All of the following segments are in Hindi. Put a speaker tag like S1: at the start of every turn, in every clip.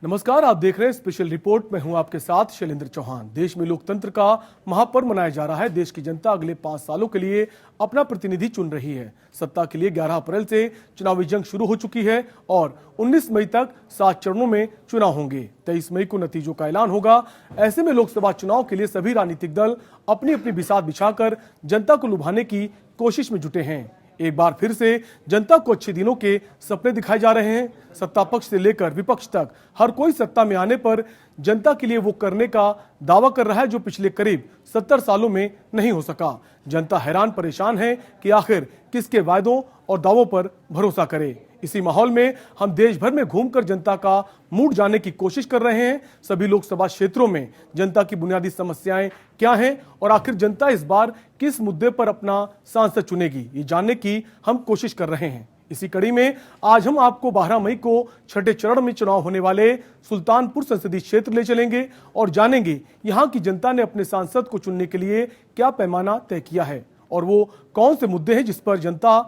S1: नमस्कार, आप देख रहे हैं स्पेशल रिपोर्ट। मैं हूं आपके साथ शैलेंद्र चौहान। देश में लोकतंत्र का महापर्व मनाया जा रहा है। देश की जनता अगले 5 सालों के लिए अपना प्रतिनिधि चुन रही है। सत्ता के लिए 11 अप्रैल से चुनावी जंग शुरू हो चुकी है और 19 मई तक 7 चरणों में चुनाव होंगे। 23 मई को नतीजों का ऐलान होगा। ऐसे में लोकसभा चुनाव के लिए सभी राजनीतिक दल अपनी अपनी बिसात बिछाकर जनता को लुभाने की कोशिश में जुटे हैं। एक बार फिर से जनता को अच्छे दिनों के सपने दिखाए जा रहे हैं। सत्ता पक्ष से लेकर विपक्ष तक हर कोई सत्ता में आने पर जनता के लिए वो करने का दावा कर रहा है जो पिछले करीब 70 सालों में नहीं हो सका। जनता हैरान परेशान है कि आखिर किसके वायदों और दावों पर भरोसा करे। इसी माहौल में हम देश भर में घूमकर जनता का मूड जानने की कोशिश कर रहे हैं। सभी लोकसभा क्षेत्रों में जनता की बुनियादी समस्याएं क्या हैं और आखिर जनता इस बार किस मुद्दे पर अपना सांसद चुनेगी, ये जानने की हम कोशिश कर रहे हैं। इसी कड़ी में आज हम आपको 12 मई को छठे चरण में चुनाव होने वाले सुल्तानपुर संसदीय क्षेत्र ले चलेंगे और जानेंगे यहां की जनता ने अपने सांसद को चुनने के लिए क्या पैमाना तय किया है और वो कौन से मुद्दे हैं जिस पर जनता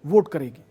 S1: वोट करेगी।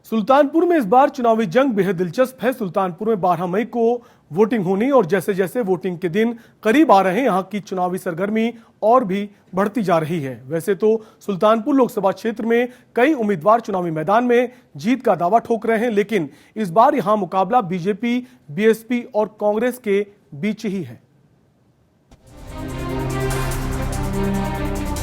S1: सुल्तानपुर में इस बार चुनावी जंग बेहद दिलचस्प है। सुल्तानपुर में 12 मई को वोटिंग होनी और जैसे जैसे वोटिंग के दिन करीब आ रहे हैं यहां की चुनावी सरगर्मी और भी बढ़ती जा रही है। वैसे तो सुल्तानपुर लोकसभा क्षेत्र में कई उम्मीदवार चुनावी मैदान में जीत का दावा ठोक रहे हैं, लेकिन इस बार यहां मुकाबला बीजेपी, बीएसपी और कांग्रेस के बीच ही है।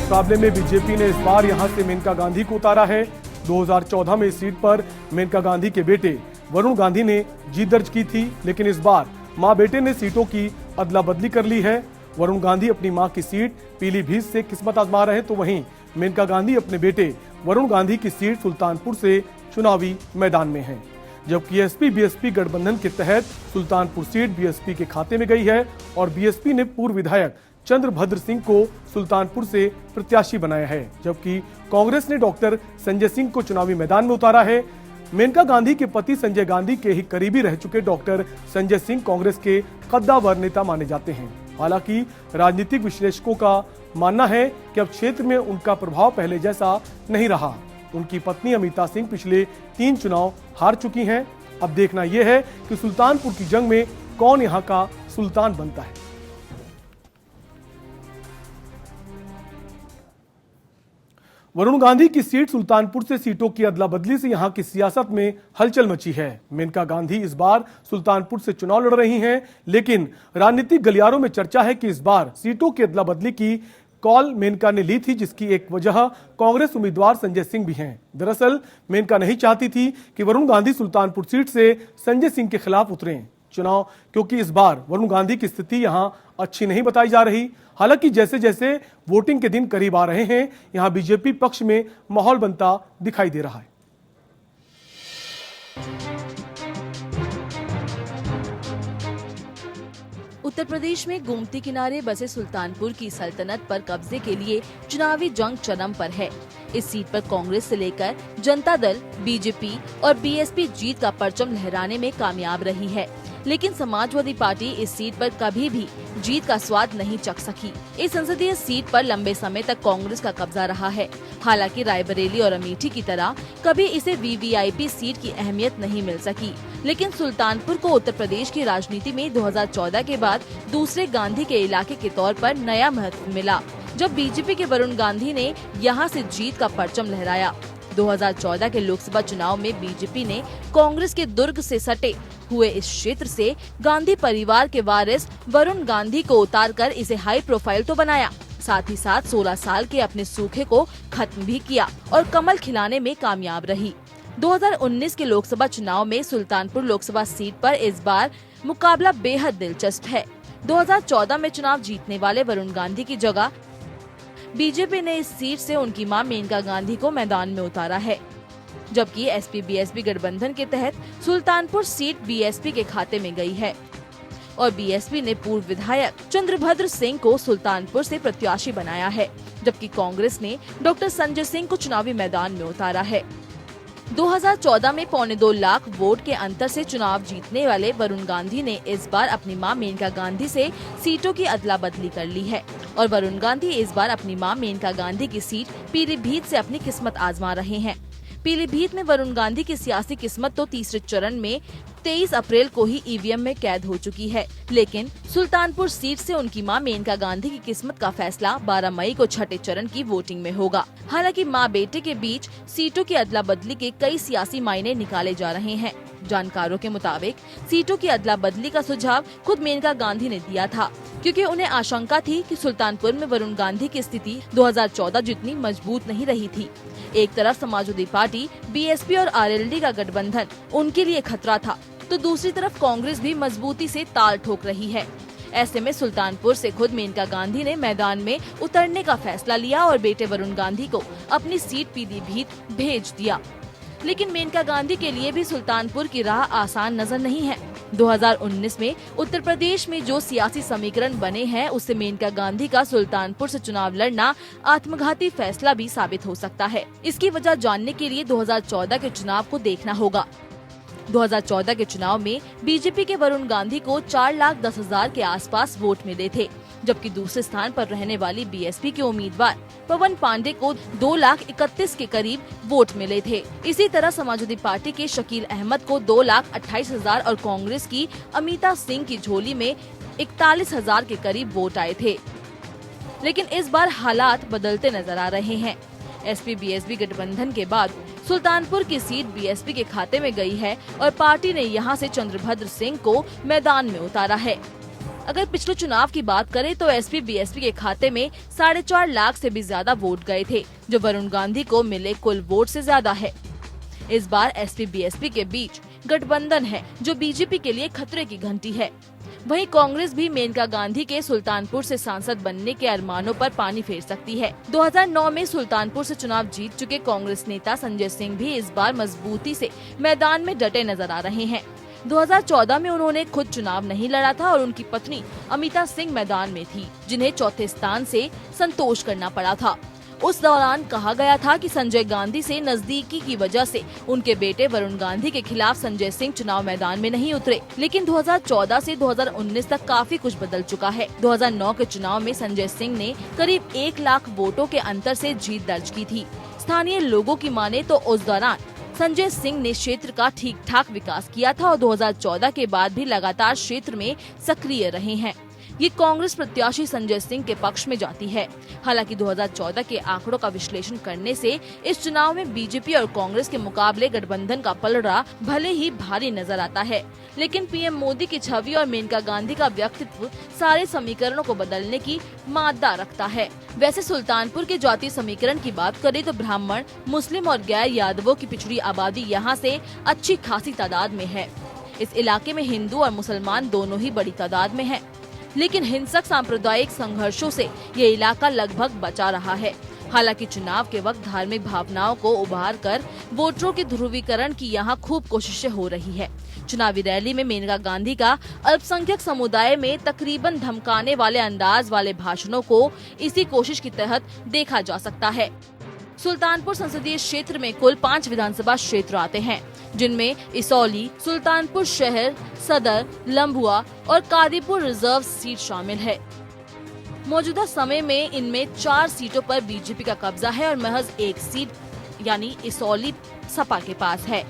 S1: मुकाबले में बीजेपी ने इस बार यहां से मेनका गांधी को उतारा है। 2014 में इस सीट पर मेनका गांधी के बेटे वरुण गांधी ने जीत दर्ज की थी, लेकिन इस बार मां बेटे ने सीटों की अदला बदली कर ली है। वरुण गांधी अपनी मां की सीट पीलीभीत से किस्मत आजमा रहे हैं, तो वहीं मेनका गांधी अपने बेटे वरुण गांधी की सीट सुल्तानपुर से चुनावी मैदान में है। जबकि एसपी बीएसपी गठबंधन के तहत सुल्तानपुर सीट बीएसपी के खाते में गई है और बीएसपी ने पूर्व विधायक चंद्रभद्र सिंह को सुल्तानपुर से प्रत्याशी बनाया है, जबकि कांग्रेस ने डॉक्टर संजय सिंह को चुनावी मैदान में उतारा है। मेनका गांधी के पति संजय गांधी के ही करीबी रह चुके डॉक्टर संजय सिंह कांग्रेस के कद्दावर नेता माने जाते हैं। हालांकि राजनीतिक विश्लेषकों का मानना है कि अब क्षेत्र में उनका प्रभाव पहले जैसा नहीं रहा। उनकी पत्नी अमिता सिंह पिछले 3 चुनाव हार चुकी हैं। अब देखना यह है कि सुल्तानपुर की जंग में कौन यहाँ का सुल्तान बनता है। वरुण गांधी की सीट सुल्तानपुर से सीटों की अदला बदली से यहां की सियासत में हलचल मची है। मेनका गांधी इस बार सुल्तानपुर से चुनाव लड़ रही हैं, लेकिन राजनीतिक गलियारों में चर्चा है कि इस बार सीटों की अदला बदली की कॉल मेनका ने ली थी, जिसकी एक वजह कांग्रेस उम्मीदवार संजय सिंह भी हैं। दरअसल मेनका नहीं चाहती थी कि वरुण गांधी सुल्तानपुर सीट से संजय सिंह के खिलाफ उतरें चुनाव, क्योंकि इस बार वरुण गांधी की स्थिति यहां अच्छी नहीं बताई जा रही। हालांकि जैसे जैसे वोटिंग के दिन करीब आ रहे हैं यहां बीजेपी पक्ष में माहौल बनता दिखाई दे रहा है।
S2: उत्तर प्रदेश में गोमती किनारे बसे सुल्तानपुर की सल्तनत पर कब्जे के लिए चुनावी जंग चरम पर है। इस सीट पर कांग्रेस से लेकर जनता दल, बीजेपी और बीएसपी जीत का परचम लहराने में कामयाब रही है, लेकिन समाजवादी पार्टी इस सीट पर कभी भी जीत का स्वाद नहीं चख सकी। इस संसदीय सीट पर लंबे समय तक कांग्रेस का कब्जा रहा है। हालांकि रायबरेली और अमेठी की तरह कभी इसे वीवीआईपी सीट की अहमियत नहीं मिल सकी, लेकिन सुल्तानपुर को उत्तर प्रदेश की राजनीति में 2014 के बाद दूसरे गांधी के इलाके के तौर पर नया महत्व मिला, जब बीजेपी के वरुण गांधी ने यहाँ से जीत का परचम लहराया। 2014 के लोकसभा चुनाव में बीजेपी ने कांग्रेस के दुर्ग से सटे हुए इस क्षेत्र से गांधी परिवार के वारिस वरुण गांधी को उतारकर इसे हाई प्रोफाइल तो बनाया, साथ ही साथ 16 साल के अपने सूखे को खत्म भी किया और कमल खिलाने में कामयाब रही। 2019 के लोकसभा चुनाव में सुल्तानपुर लोकसभा सीट पर इस बार मुकाबला बेहद दिलचस्प है। 2014 में चुनाव जीतने वाले वरुण गांधी की जगह बीजेपी ने इस सीट से उनकी मां मेनका गांधी को मैदान में उतारा है, जबकि एसपी बीएसपी गठबंधन के तहत सुल्तानपुर सीट बीएसपी के खाते में गई है और बीएसपी ने पूर्व विधायक चंद्रभद्र सिंह को सुल्तानपुर से प्रत्याशी बनाया है, जबकि कांग्रेस ने डॉक्टर संजय सिंह को चुनावी मैदान में उतारा है। 2014 में 2.25 लाख वोट के अंतर से चुनाव जीतने वाले वरुण गांधी ने इस बार अपनी मां मेनका गांधी से सीटों की अदला बदली कर ली है और वरुण गांधी इस बार अपनी मां मेनका गांधी की सीट पीलीभीत से अपनी किस्मत आजमा रहे हैं। पीलीभीत में वरुण गांधी की सियासी किस्मत तो तीसरे चरण में 23 अप्रैल को ही ईवीएम में कैद हो चुकी है, लेकिन सुल्तानपुर सीट से उनकी मां मेनका गांधी की किस्मत का फैसला 12 मई को छठे चरण की वोटिंग में होगा। हालांकि मां बेटे के बीच सीटों की अदला बदली के कई सियासी मायने निकाले जा रहे हैं। जानकारों के मुताबिक सीटों की अदला बदली का सुझाव खुद मेनका गांधी ने दिया था, क्योंकि उन्हें आशंका थी कि सुल्तानपुर में वरुण गांधी की स्थिति 2014 जितनी मजबूत नहीं रही थी। एक तरफ समाजवादी पार्टी, बीएसपी और आरएलडी का गठबंधन उनके लिए खतरा था, तो दूसरी तरफ कांग्रेस भी मजबूती से ताल ठोक रही है। ऐसे में सुल्तानपुर से खुद मेनका गांधी ने मैदान में उतरने का फैसला लिया और बेटे वरुण गांधी को अपनी सीट पीलीभीत भेज दिया। लेकिन मेनका गांधी के लिए भी सुल्तानपुर की राह आसान नजर नहीं है। 2019 में उत्तर प्रदेश में जो सियासी समीकरण बने हैं, उससे मेनका गांधी का सुल्तानपुर से चुनाव लड़ना आत्मघाती फैसला भी साबित हो सकता है। इसकी वजह जानने के लिए 2014 के चुनाव को देखना होगा। 2014 के चुनाव में बीजेपी के वरुण गांधी को 4,10,000 के आसपास वोट मिले थे, जबकि दूसरे स्थान पर रहने वाली बीएसपी के उम्मीदवार पवन पांडे को 2,31,000 के करीब वोट मिले थे। इसी तरह समाजवादी पार्टी के शकील अहमद को 2,28,000 और कांग्रेस की अमिता सिंह की झोली में 41,000 के करीब वोट आए थे। लेकिन इस बार हालात बदलते नजर आ रहे हैं। एसपी बीएसपी गठबंधन के बाद सुल्तानपुर की सीट बीएसपी के खाते में गई है और पार्टी ने यहां से चंद्रभद्र सिंह को मैदान में उतारा है। अगर पिछले चुनाव की बात करें तो एसपी बीएसपी के खाते में 4.5 लाख से भी ज्यादा वोट गए थे, जो वरुण गांधी को मिले कुल वोट से ज्यादा है। इस बार एसपी बीएसपी के बीच गठबंधन है, जो बीजेपी के लिए खतरे की घंटी है। वहीं कांग्रेस भी मेनका गांधी के सुल्तानपुर से सांसद बनने के अरमानों पर पानी फेर सकती है। 2009 में सुल्तानपुर से चुनाव जीत चुके कांग्रेस नेता संजय सिंह भी इस बार मजबूती से मैदान में डटे नजर आ रहे हैं। 2014 में उन्होंने खुद चुनाव नहीं लड़ा था और उनकी पत्नी अमिता सिंह मैदान में थी, जिन्हें चौथे स्थान से संतोष करना पड़ा था। उस दौरान कहा गया था कि संजय गांधी से नजदीकी की वजह से उनके बेटे वरुण गांधी के खिलाफ संजय सिंह चुनाव मैदान में नहीं उतरे। लेकिन 2014 से 2019 तक काफी कुछ बदल चुका है। 2009 के चुनाव में संजय सिंह ने करीब 1 लाख वोटों के अंतर से जीत दर्ज की थी। स्थानीय लोगों की माने तो उस दौरान संजय सिंह ने क्षेत्र का ठीक ठाक विकास किया था और 2014 के बाद भी लगातार क्षेत्र में सक्रिय रहे हैं। ये कांग्रेस प्रत्याशी संजय सिंह के पक्ष में जाती है। हालांकि 2014 के आंकड़ों का विश्लेषण करने से इस चुनाव में बीजेपी और कांग्रेस के मुकाबले गठबंधन का पलड़ा भले ही भारी नजर आता है, लेकिन पीएम मोदी की छवि और मेनका गांधी का व्यक्तित्व सारे समीकरणों को बदलने की मादा रखता है। वैसे सुल्तानपुर के जातीय समीकरण की बात करें तो ब्राह्मण, मुस्लिम और गैर यादवों की पिछड़ी आबादी यहाँ से अच्छी खासी तादाद में है। इस इलाके में हिंदू और मुसलमान दोनों ही बड़ी तादाद में है, लेकिन हिंसक सांप्रदायिक संघर्षों से ये इलाका लगभग बचा रहा है। हालांकि चुनाव के वक्त धार्मिक भावनाओं को उभार कर वोटरों के ध्रुवीकरण की यहाँ खूब कोशिशें हो रही है। चुनावी रैली में मेनका गांधी का अल्पसंख्यक समुदाय में तकरीबन धमकाने वाले अंदाज वाले भाषणों को इसी कोशिश के तहत देखा जा सकता है। सुल्तानपुर संसदीय क्षेत्र में कुल 5 विधानसभा क्षेत्र आते हैं, जिनमें इसौली, सुल्तानपुर शहर, सदर, लंबुआ और कादीपुर रिजर्व सीट शामिल है। मौजूदा समय में इनमें 4 सीटों पर बीजेपी का कब्जा है और महज 1 सीट यानी इसौली सपा के पास है।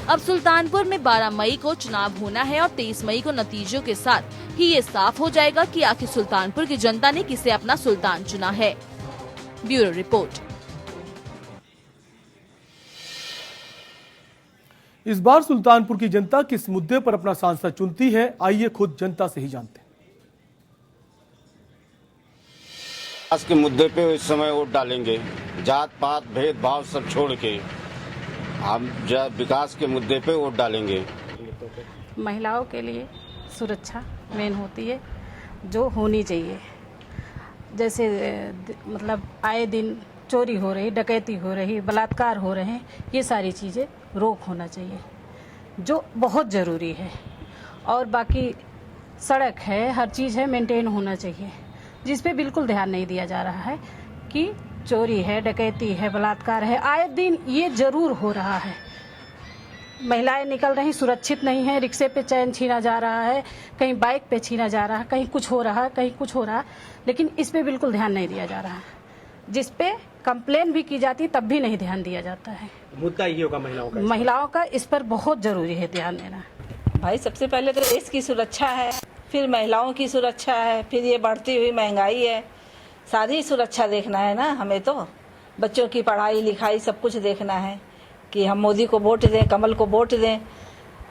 S2: अब सुल्तानपुर में 12 मई को चुनाव होना है और 23 मई को नतीजों के साथ ही ये साफ हो जाएगा कि आखिर सुल्तानपुर की जनता ने किसे अपना सुल्तान चुना है। Bureau report.
S1: इस बार सुल्तानपुर की जनता किस मुद्दे पर अपना सांसद चुनती है, आइए खुद जनता से ही जानते हैं।
S3: विकास के मुद्दे पे इस समय वोट डालेंगे। जात पात भेदभाव सब छोड़ के हम विकास के मुद्दे पे वोट डालेंगे।
S4: महिलाओं के लिए सुरक्षा मेन होती है, जो होनी चाहिए। जैसे मतलब आए दिन चोरी हो रही, डकैती हो रही, बलात्कार हो रहे हैं, ये सारी चीज़ें रोक होना चाहिए, जो बहुत ज़रूरी है। और बाकी सड़क है, हर चीज़ है, मेंटेन होना चाहिए, जिस पे बिल्कुल ध्यान नहीं दिया जा रहा है कि चोरी है, डकैती है, बलात्कार है, आए दिन ये ज़रूर हो रहा है। महिलाएं निकल रही सुरक्षित नहीं है, रिक्शे पे चैन छीना जा रहा है, कहीं बाइक पे छीना जा रहा है, कहीं कुछ हो रहा है, कहीं कुछ हो रहा है, लेकिन इस पे बिल्कुल ध्यान नहीं दिया जा रहा है। जिस पे कंप्लेन भी की जाती तब भी नहीं ध्यान दिया जाता है।
S5: मुद्दा ये होगा
S4: महिलाओं का इस पर बहुत जरूरी है ध्यान देना।
S6: भाई सबसे पहले तो देश की सुरक्षा है, फिर महिलाओं की सुरक्षा है, फिर ये बढ़ती हुई महंगाई है, सारी सुरक्षा देखना है ना हमें। तो बच्चों की पढ़ाई लिखाई सब कुछ देखना है कि हम मोदी को वोट दें, कमल को वोट दें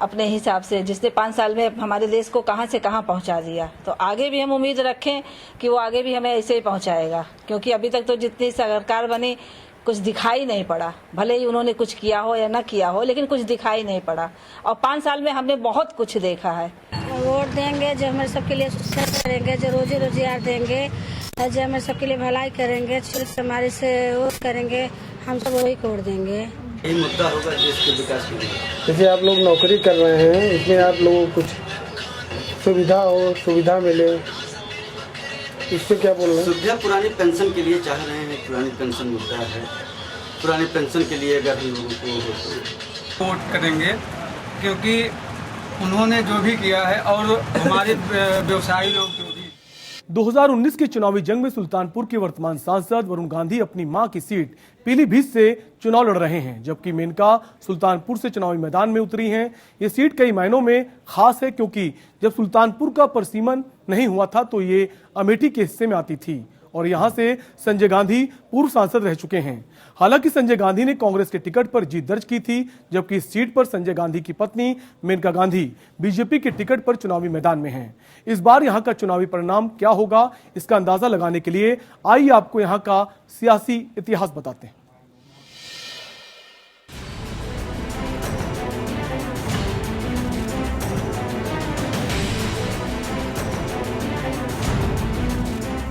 S6: अपने हिसाब से, जिसने 5 साल में हमारे देश को कहां से कहां पहुंचा दिया। तो आगे भी हम उम्मीद रखें कि वो आगे भी हमें ऐसे ही पहुंचाएगा, क्योंकि अभी तक तो जितनी सरकार बनी कुछ दिखाई नहीं पड़ा। भले ही उन्होंने कुछ किया हो या न किया हो, लेकिन कुछ दिखाई नहीं पड़ा। और 5 साल में हमने बहुत कुछ देखा है।
S7: वोट देंगे जो हमारे सबके लिए करेंगे, जो रोजी रोजगार देंगे, जो हमारे सबके लिए भलाई करेंगे, हमारे से वो करेंगे, हम सब वही को वोट देंगे।
S5: यही मुद्दा होगा देश के विकास के लिए।
S8: जैसे आप लोग नौकरी कर रहे हैं, इसमें आप लोगों को कुछ सुविधा मिले, इस पे क्या बोल रहे हैं?
S5: सुविधा पुरानी पेंशन के लिए चाह रहे हैं, पुरानी पेंशन मुद्दा है। पुरानी पेंशन के लिए अगर हम लोगों को
S9: वोट करेंगे, क्योंकि उन्होंने जो भी किया है और हमारे व्यवसायी लोग जो भी
S1: 2019 के चुनावी जंग में सुल्तानपुर के वर्तमान सांसद वरुण गांधी अपनी मां की सीट पीलीभीत से चुनाव लड़ रहे हैं, जबकि मेनका सुल्तानपुर से चुनावी मैदान में उतरी हैं। ये सीट कई मायनों में खास है, क्योंकि जब सुल्तानपुर का परसीमन नहीं हुआ था तो ये अमेठी के हिस्से में आती थी और यहां से संजय गांधी पूर्व सांसद रह चुके हैं। हालांकि संजय गांधी ने कांग्रेस के टिकट पर जीत दर्ज की थी, जबकि इस सीट पर संजय गांधी की पत्नी मेनका गांधी बीजेपी के टिकट पर चुनावी मैदान में हैं। इस बार यहां का चुनावी परिणाम क्या होगा, इसका अंदाजा लगाने के लिए आइए आपको यहां का सियासी इतिहास बताते हैं।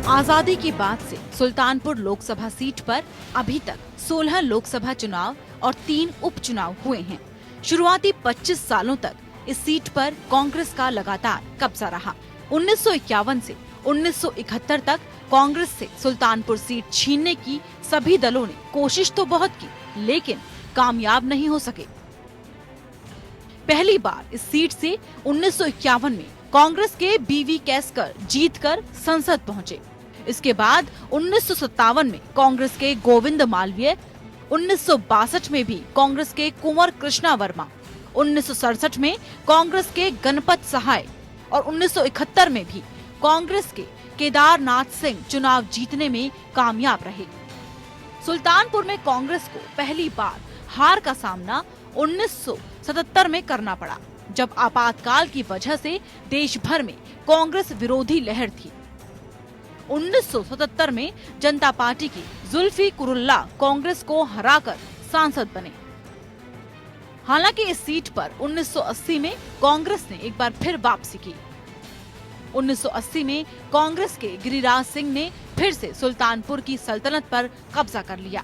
S2: आजादी के बाद से सुल्तानपुर लोकसभा सीट पर अभी तक 16 लोकसभा चुनाव और 3 उपचुनाव हुए हैं। शुरुआती 25 सालों तक इस सीट पर कांग्रेस का लगातार कब्जा रहा। 1951 से 1971 तक कांग्रेस से सुल्तानपुर सीट छीनने की सभी दलों ने कोशिश तो बहुत की, लेकिन कामयाब नहीं हो सके। पहली बार इस सीट से 1951 में कांग्रेस के बीवी कैसकर जीतकर संसद पहुंचे। इसके बाद 1957 में कांग्रेस के गोविंद मालवीय, 1962 में भी कांग्रेस के कुंवर कृष्णा वर्मा, 1967 में कांग्रेस के गणपत सहाय और 1971 में भी कांग्रेस के केदारनाथ सिंह चुनाव जीतने में कामयाब रहे। सुल्तानपुर में कांग्रेस को पहली बार हार का सामना 1977 में करना पड़ा, जब आपातकाल की वजह से देश भर में कांग्रेस विरोधी लहर थी। 1977 में जनता पार्टी की जुल्फिकुरुल्लाह कांग्रेस को हराकर सांसद बने। हालांकि इस सीट पर 1980 में कांग्रेस ने एक बार फिर वापसी की। 1980 में कांग्रेस के गिरिराज सिंह ने फिर से सुल्तानपुर की सल्तनत पर कब्जा कर लिया।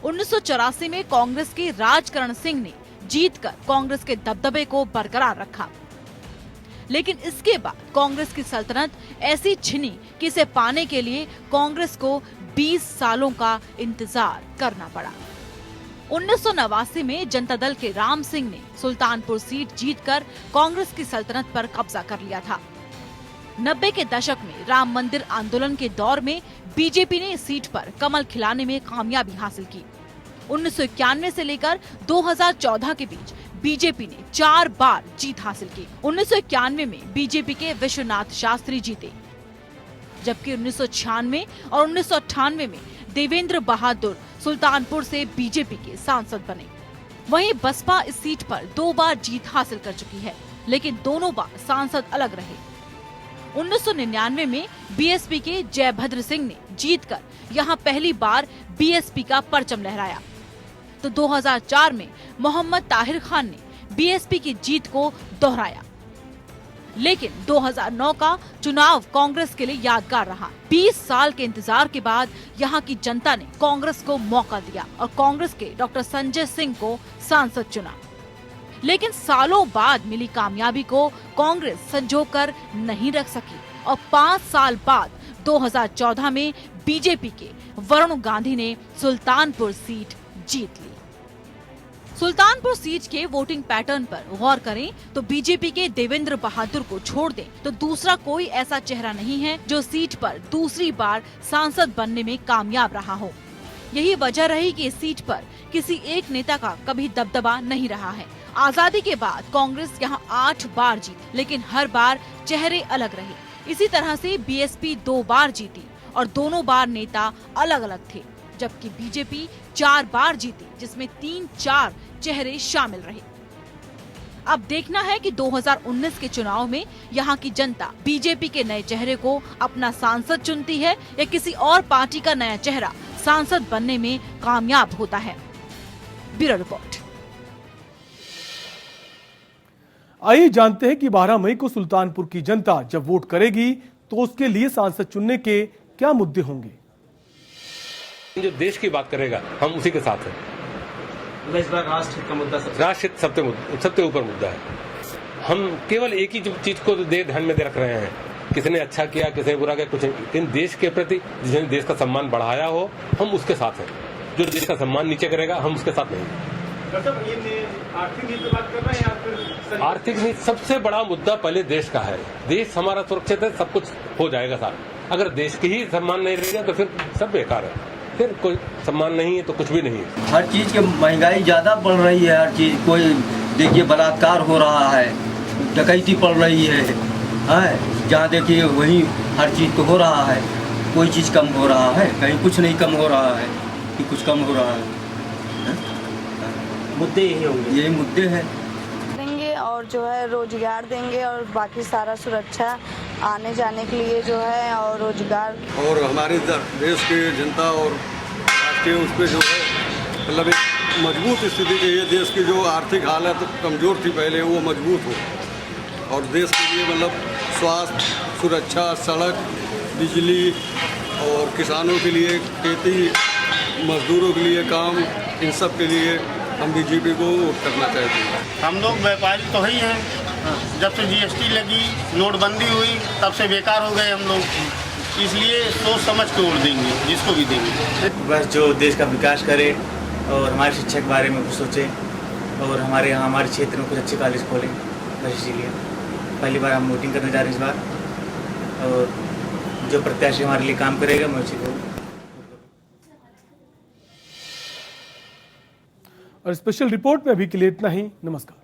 S2: 1984 में कांग्रेस के राजकरण सिंह ने जीतकर कांग्रेस के दबदबे को बरकरार रखा, लेकिन इसके बाद कांग्रेस की सल्तनत ऐसी छिनी कि इसे पाने के लिए कांग्रेस को 20 सालों का इंतजार करना पड़ा। 1989 में जनता दल के राम सिंह ने सुल्तानपुर सीट जीतकर कांग्रेस की सल्तनत पर कब्जा कर लिया था। 90 के दशक में राम मंदिर आंदोलन के दौर में बीजेपी ने इस सीट पर कमल खिलाने में कामयाबी हासिल की। 1991 से लेकर 2014 के बीच बीजेपी ने 4 बार जीत हासिल की। 1991 में बीजेपी के विश्वनाथ शास्त्री जीते, जबकि 1996 और 1998 में देवेंद्र बहादुर सुल्तानपुर से बीजेपी के सांसद बने। वहीं बसपा इस सीट पर 2 बार जीत हासिल कर चुकी है, लेकिन दोनों बार सांसद अलग रहे। 1999 में बीएसपी के जयभद्र सिंह ने जीतकर यहां पहली बार बीएसपी का परचम लहराया, तो 2004 में मोहम्मद ताहिर खान ने बीएसपी की जीत को दोहराया। लेकिन 2009 का चुनाव कांग्रेस के लिए यादगार रहा। 20 साल के इंतजार के बाद यहां की जनता ने कांग्रेस को मौका दिया और कांग्रेस के डॉक्टर संजय सिंह को सांसद चुना। लेकिन सालों बाद मिली कामयाबी को कांग्रेस संजोकर नहीं रख सकी और 5 साल बाद 2014 में बीजेपी के वरुण गांधी ने सुल्तानपुर सीट जीत ली।
S10: सुल्तानपुर सीट के वोटिंग पैटर्न पर गौर करें तो बीजेपी के देवेंद्र बहादुर को छोड़ दें तो दूसरा कोई ऐसा चेहरा नहीं है जो सीट पर दूसरी बार सांसद बनने में कामयाब रहा हो। यही वजह रही कि इस सीट पर किसी एक नेता का कभी दबदबा नहीं रहा है। आजादी के बाद कांग्रेस यहाँ 8 बार जीती, लेकिन हर बार चेहरे अलग रहे। इसी तरह से बीएसपी 2 बार जीती और दोनों बार नेता अलग अलग थे, जबकि बीजेपी 4 बार जीती, जिसमें 3-4 चेहरे शामिल रहे। अब देखना है कि 2019 के चुनाव में यहाँ की जनता बीजेपी के नए चेहरे को अपना सांसद चुनती है या किसी और पार्टी का नया चेहरा सांसद बनने में कामयाब होता है। Bureau report.
S1: आइए जानते हैं कि 12 मई को सुल्तानपुर की जनता जब वोट करेगी तो उसके लिए सांसद चुनने के क्या मुद्दे होंगे।
S11: जो देश की बात करेगा हम उसी के साथ हैं।
S5: इस बार राष्ट्र का मुद्दा
S11: राष्ट्र सबसे ऊपर मुद्दा है। हम केवल एक ही चीज को ध्यान में रख रहे हैं, किसने अच्छा किया किसने बुरा किया कुछ नहीं, लेकिन देश के प्रति जिसने देश का सम्मान बढ़ाया हो हम उसके साथ हैं। जो देश का सम्मान नीचे करेगा हम उसके साथ नहीं।
S5: आर्थिक नीति बात कर रहे हैं या फिर
S11: आर्थिक नीति सबसे बड़ा मुद्दा पहले देश का है। देश हमारा सुरक्षित है, सब कुछ हो जाएगा साथ। अगर देश की ही सम्मान नहीं रहेगा तो फिर सब बेकार है, फिर कोई सम्मान नहीं है तो कुछ भी नहीं है।
S5: हर चीज की महंगाई ज्यादा बढ़ रही है। हर चीज कोई देखिए बलात्कार हो रहा है, डकैती पड़ रही है, जहाँ देखिए वहीं हर चीज तो हो रहा है। कोई चीज कम हो रहा है, कहीं कुछ नहीं कम हो रहा है कि कुछ कम हो रहा है। मुद्दे यही होंगे, यही मुद्दे हैं।
S12: देंगे और जो है रोजगार देंगे और बाकी सारा सुरक्षा आने जाने के लिए जो है और रोजगार
S13: और हमारे देश की जनता और राष्ट्रीय उस पर जो है मतलब एक मजबूत स्थिति चाहिए। देश की जो आर्थिक हालत कमज़ोर थी पहले वो मजबूत हो और देश के लिए मतलब स्वास्थ्य, सुरक्षा, सड़क, बिजली और किसानों के लिए खेती, मजदूरों के लिए काम, इन सब के लिए हम बीजेपी को वोट करना चाहते हैं।
S14: हम लोग व्यापारी तो ही हैं। जब से जीएसटी लगी, नोटबंदी हुई, तब से बेकार हो गए हम लोग। इसलिए सोच समझ के वोट देंगे, जिसको भी देंगे।
S5: बस जो देश का विकास करे और हमारे शिक्षा के बारे में कुछ सोचे और हमारे यहाँ हमारे क्षेत्र में कुछ अच्छे कॉलेज खोलें। बस इसीलिए पहली बार हम वोटिंग करने जा रहे हैं इस बार, और जो प्रत्याशी हमारे लिए काम करेगा मैं उसी को।
S1: और स्पेशल रिपोर्ट में अभी के लिए इतना ही। नमस्कार।